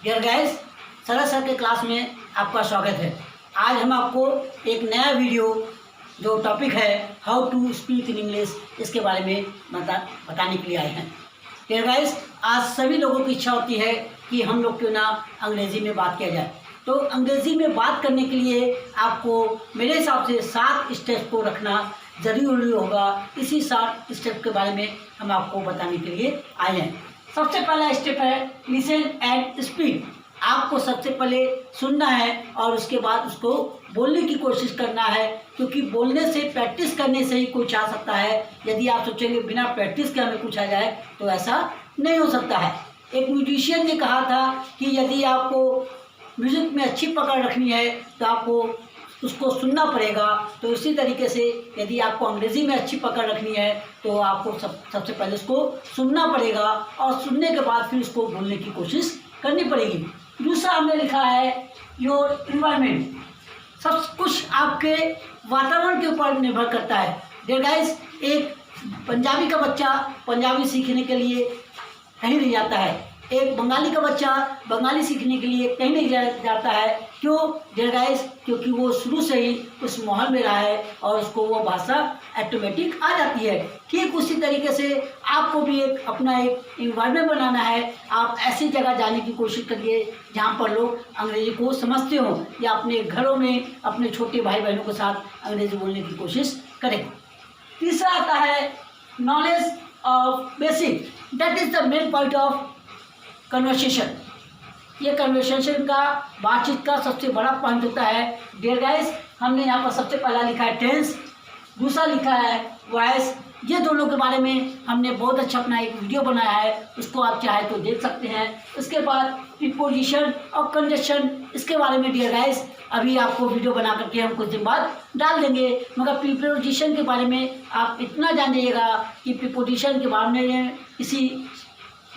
Dear guys, सरल sir के class में आपका स्वागत है। आज हम आपको एक नया वीडियो जो टॉपिक है how to speak in English, इसके बारे में बताने के लिए आए हैं। डियर गाइस, आज सभी लोगों की इच्छा होती है कि हम लोग क्यों ना अंग्रेज़ी में बात किया जाए। तो अंग्रेज़ी में बात करने के लिए आपको मेरे हिसाब से 7 स्टेप को रखना ज़रूरी होगा। इसी 7 स्टेप के बारे में हम आपको बताने के लिए आए हैं। सबसे पहला स्टेप है लिसन एंड स्पीक। आपको सबसे पहले सुनना है और उसके बाद उसको बोलने की कोशिश करना है, क्योंकि बोलने से, प्रैक्टिस करने से ही कुछ आ सकता है। यदि आप सोचेंगे बिना प्रैक्टिस के हमें कुछ आ जाए तो ऐसा नहीं हो सकता है। एक म्यूजिशियन ने कहा था कि यदि आपको म्यूज़िक में अच्छी पकड़ रखनी है तो आपको उसको सुनना पड़ेगा। तो इसी तरीके से यदि आपको अंग्रेज़ी में अच्छी पकड़ रखनी है तो आपको सबसे पहले उसको सुनना पड़ेगा और सुनने के बाद फिर उसको बोलने की कोशिश करनी पड़ेगी। दूसरा हमने लिखा है योर इन्वायरमेंट। सब कुछ आपके वातावरण के ऊपर निर्भर करता है। डियर गाइस, एक पंजाबी का बच्चा पंजाबी सीखने के लिए कहीं नहीं जाता है, एक बंगाली का बच्चा बंगाली सीखने के लिए कहीं नहीं जाता है। क्यों डियर गाइस? क्योंकि वो शुरू से ही उस माहौल में रहा है और उसको वो भाषा ऑटोमेटिक आ जाती है। ठीक उसी तरीके से आपको भी अपना एक इन्वायरमेंट बनाना है। आप ऐसी जगह जाने की कोशिश करिए जहाँ पर लोग अंग्रेज़ी को समझते हों, या अपने घरों में अपने छोटे भाई बहनों के साथ अंग्रेज़ी बोलने की कोशिश करें। तीसरा आता है knowledge of basic. That is the main point of conversation. ये कन्वर्सेशन का, बातचीत का सबसे बड़ा पॉइंट होता है। डियर गाइस, हमने यहाँ पर सबसे पहला लिखा है टेंस, दूसरा लिखा है वॉइस। ये दोनों के बारे में हमने बहुत अच्छा अपना एक वीडियो बनाया है, उसको आप चाहे तो देख सकते हैं। इसके बाद प्रीपोजिशन और कंजक्शन, इसके बारे में डियर गाइस अभी आपको वीडियो बना करके हम कुछ दिन बाद डाल देंगे। मगर प्रीपोजिशन के बारे में आप इतना जान जाइएगा कि प्रीपोजिशन के बारे में किसी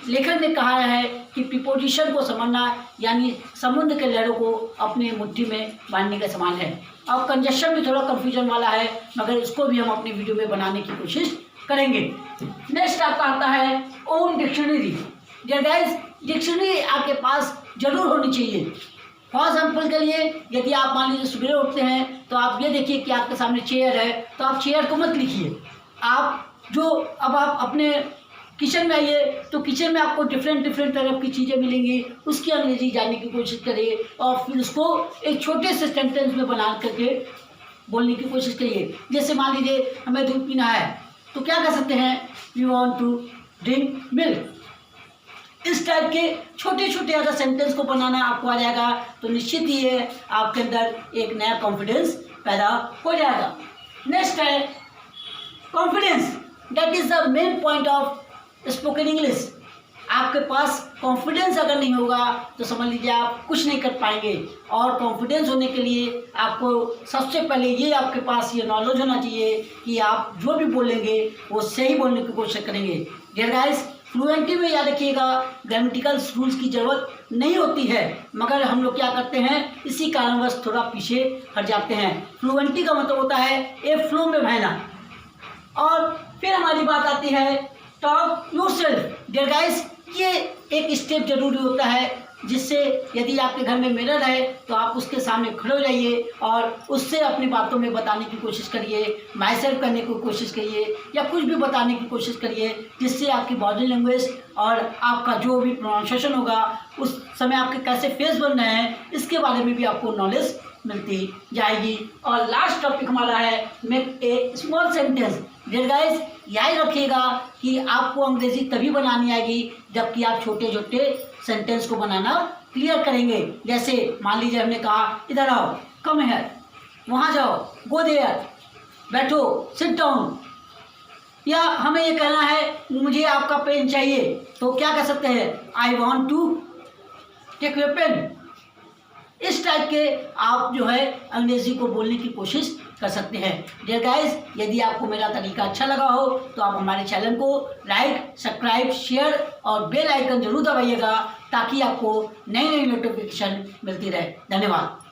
लेखक ने कहा है कि प्रीपोजिशन को समझना यानी समुद्र के लहरों को अपने मुट्ठी में बांधने के समान है। और कंजक्शन भी थोड़ा कंफ्यूजन वाला है, मगर इसको भी हम अपनी वीडियो में बनाने की कोशिश करेंगे। नेक्स्ट आपका आता है own dictionary. Dear guys, dictionary आपके पास जरूर होनी चाहिए। फॉर एग्जाम्पल के लिए, यदि आप मान लीजिए सवेरे उठते हैं तो आप ये देखिए कि आपके सामने चेयर है, तो आप चेयर को मत लिखिए। अब आप अपने किचन में आइए तो किचन में आपको डिफरेंट तरह की चीज़ें मिलेंगी, उसकी अंग्रेजी जानने की कोशिश करिए और फिर उसको एक छोटे से सेंटेंस में बना करके बोलने की कोशिश करिए। जैसे मान लीजिए हमें दूध पीना है तो क्या कर सकते हैं, we want to drink milk. इस टाइप के छोटे अगर सेंटेंस को बनाना आपको आ जाएगा तो निश्चित ही है आपके अंदर एक नया कॉन्फिडेंस पैदा हो जाएगा। नेक्स्ट है confidence. That is the main point of spoken English. आपके पास कॉन्फिडेंस अगर नहीं होगा तो समझ लीजिए आप कुछ नहीं कर पाएंगे। और कॉन्फिडेंस होने के लिए आपको सबसे पहले ये आपके पास ये नॉलेज होना चाहिए कि आप जो भी बोलेंगे वो सही बोलने की कोशिश करेंगे। डियर गाइस, फ्लुएंटी में याद रखिएगा ग्रामेटिकल रूल्स की ज़रूरत नहीं होती है, मगर हम लोग क्या करते हैं, इसी कारणवश थोड़ा पीछे हट जाते हैं। फ्लुएंटी का मतलब होता है एक फ्लो में बहना। और फिर हमारी बात आती है टॉक योरसेल्फ। डियर गाइस, ये एक स्टेप जरूरी होता है जिससे यदि आपके घर में मिरर है तो आप उसके सामने खड़े हो जाइए और उससे अपनी बातों में बताने की कोशिश करिए, माई सेल्फ करने की कोशिश करिए या कुछ भी बताने की कोशिश करिए, जिससे आपकी बॉडी लैंग्वेज और आपका जो भी प्रोनाउंसिएशन होगा उस समय आपके कैसे फेस बन रहे हैं, इसके बारे में भी आपको नॉलेज मिलती जाएगी। और लास्ट टॉपिक हमारा है make a small sentence. Dear guys, याद रखिएगा कि आपको अंग्रेजी तभी बनानी आएगी जबकि आप छोटे सेंटेंस को बनाना क्लियर करेंगे। जैसे मान लीजिए हमने कहा इधर आओ, कम हियर, वहाँ जाओ, गो देयर, बैठो, सिट डाउन। या हमें ये कहना है मुझे आपका पेन चाहिए, तो क्या कर सकते हैं, I want to take your pen. इस टाइप के आप जो है अंग्रेज़ी को बोलने की कोशिश कर सकते हैं। डियर गाइस, यदि आपको मेरा तरीका अच्छा लगा हो तो आप हमारे चैनल को लाइक, सब्सक्राइब, शेयर और बेल आइकन जरूर दबाइएगा ताकि आपको नई नोटिफिकेशन मिलती रहे। धन्यवाद।